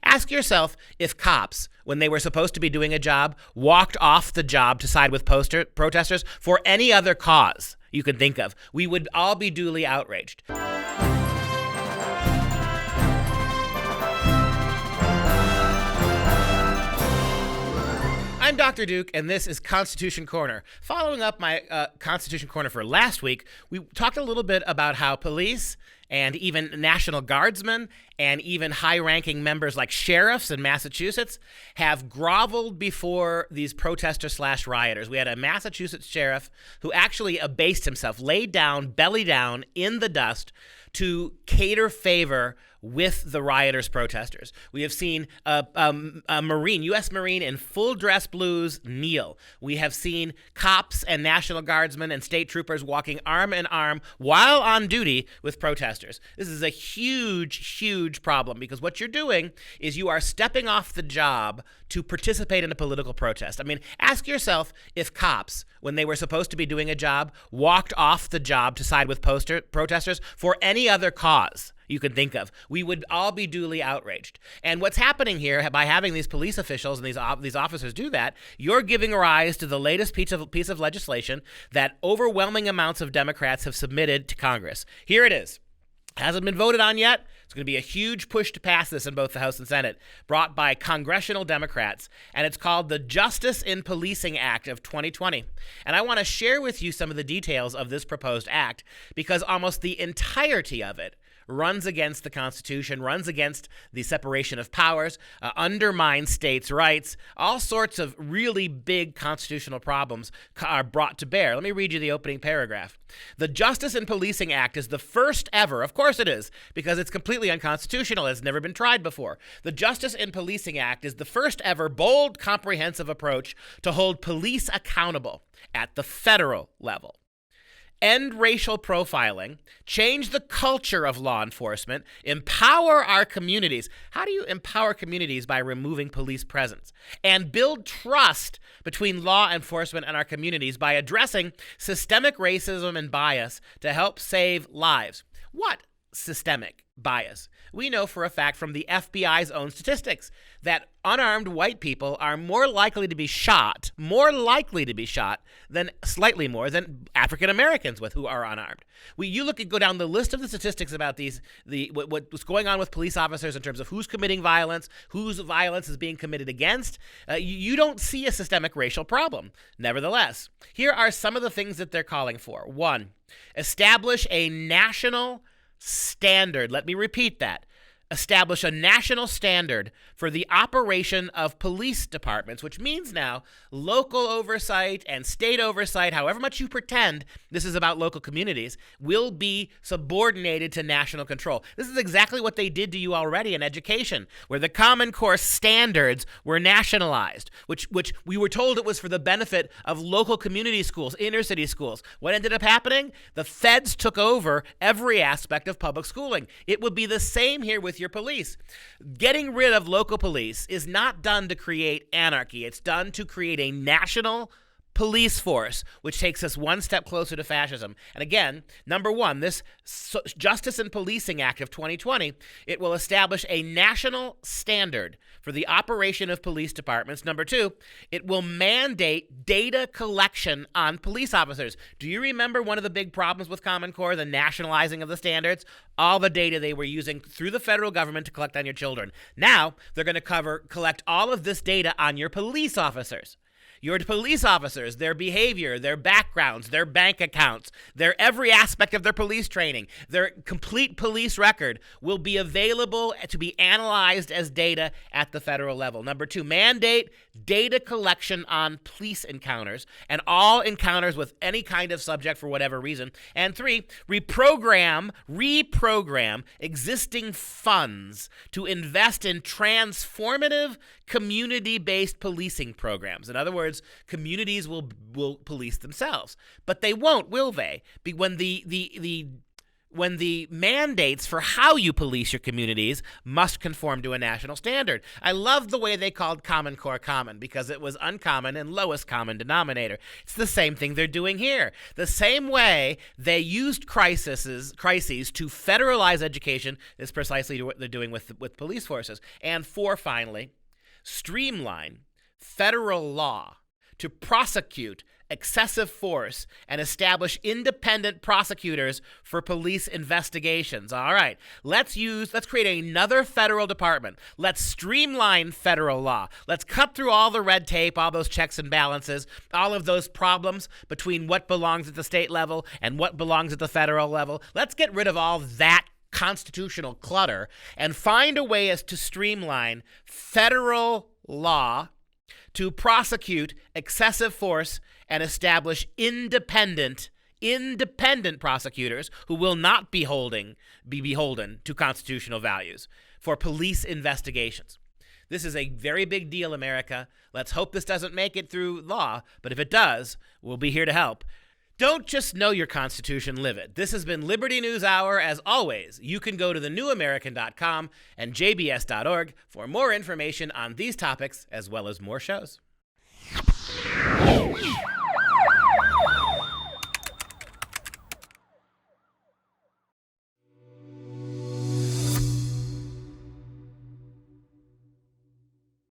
ask yourself if cops, when they were supposed to be doing a job, walked off the job to side with protesters for any other cause you can think of. We would all be duly outraged. I'm Dr. Duke, and this is Constitution Corner. Following up my Constitution Corner for last week, we talked a little bit about how police and even National Guardsmen and even high-ranking members like sheriffs in Massachusetts have groveled before these protesters/rioters. We had a Massachusetts sheriff who actually abased himself, laid down, belly down, in the dust to cater favor with the rioters, protesters. We have seen a Marine, U.S. Marine in full dress blues kneel. We have seen cops and National Guardsmen and state troopers walking arm in arm while on duty with protesters. This is a huge, huge problem because what you're doing is you are stepping off the job to participate in a political protest. I mean, ask yourself if cops, when they were supposed to be doing a job, walked off the job to side with protesters for any other cause you can think of. We would all be duly outraged. And what's happening here, by having these police officials and these officers do that, you're giving rise to the latest piece of legislation that overwhelming amounts of Democrats have submitted to Congress. Here it is. Hasn't been voted on yet. It's going to be a huge push to pass this in both the House and Senate, brought by congressional Democrats, and it's called the Justice in Policing Act of 2020. And I want to share with you some of the details of this proposed act because almost the entirety of it runs against the Constitution, runs against the separation of powers, undermines states' rights. All sorts of really big constitutional problems are brought to bear. Let me read you the opening paragraph. The Justice in Policing Act is the first ever, of course it is, because it's completely unconstitutional. It's never been tried before. The Justice in Policing Act is the first ever bold, comprehensive approach to hold police accountable at the federal level. End racial profiling, change the culture of law enforcement, empower our communities. How do you empower communities? By removing police presence. And build trust between law enforcement and our communities by addressing systemic racism and bias to help save lives. What systemic bias? We know for a fact from the FBI's own statistics that unarmed white people are more likely to be shot than slightly more than African Americans who are unarmed. Go down the list of the statistics about what's going on with police officers in terms of who's committing violence, whose violence is being committed against. You don't see a systemic racial problem. Nevertheless, here are some of the things that they're calling for. 1, establish a national standard. Let me repeat that. Establish a national standard for the operation of police departments, which means now local oversight and state oversight, however much you pretend this is about local communities, will be subordinated to national control. This is exactly what they did to you already in education, where the Common Core standards were nationalized, which we were told it was for the benefit of local community schools, inner city schools. What ended up happening? The feds took over every aspect of public schooling. It would be the same here with your police. Getting rid of local police is not done to create anarchy. It's done to create a national police force, which takes us one step closer to fascism. And again, number 1, this Justice in Policing Act of 2020, it will establish a national standard for the operation of police departments. Number 2, it will mandate data collection on police officers. Do you remember one of the big problems with Common Core, the nationalizing of the standards? All the data they were using through the federal government to collect on your children. Now, they're going to collect all of this data on your police officers. Your police officers, their behavior, their backgrounds, their bank accounts, their every aspect of their police training, their complete police record will be available to be analyzed as data at the federal level. Number 2, mandate data collection on police encounters and all encounters with any kind of subject for whatever reason. And 3, reprogram existing funds to invest in transformative community-based policing programs. In other words, communities will police themselves, but they won't, will they? When the when the mandates for how you police your communities must conform to a national standard. I love the way they called Common Core common, because it was uncommon and lowest common denominator. It's the same thing they're doing here. The same way they used crises to federalize education is precisely what they're doing with police forces. And finally, streamline federal law to prosecute excessive force and establish independent prosecutors for police investigations. All right, let's create another federal department. Let's streamline federal law. Let's cut through all the red tape, all those checks and balances, all of those problems between what belongs at the state level and what belongs at the federal level. Let's get rid of all that constitutional clutter and find a way as to streamline federal law to prosecute excessive force and establish independent prosecutors who will not be beholden to constitutional values for police investigations. This is a very big deal, America. Let's hope this doesn't make it through law, but if it does, we'll be here to help. Don't just know your Constitution, live it. This has been Liberty News Hour. As always, you can go to thenewamerican.com and jbs.org for more information on these topics, as well as more shows.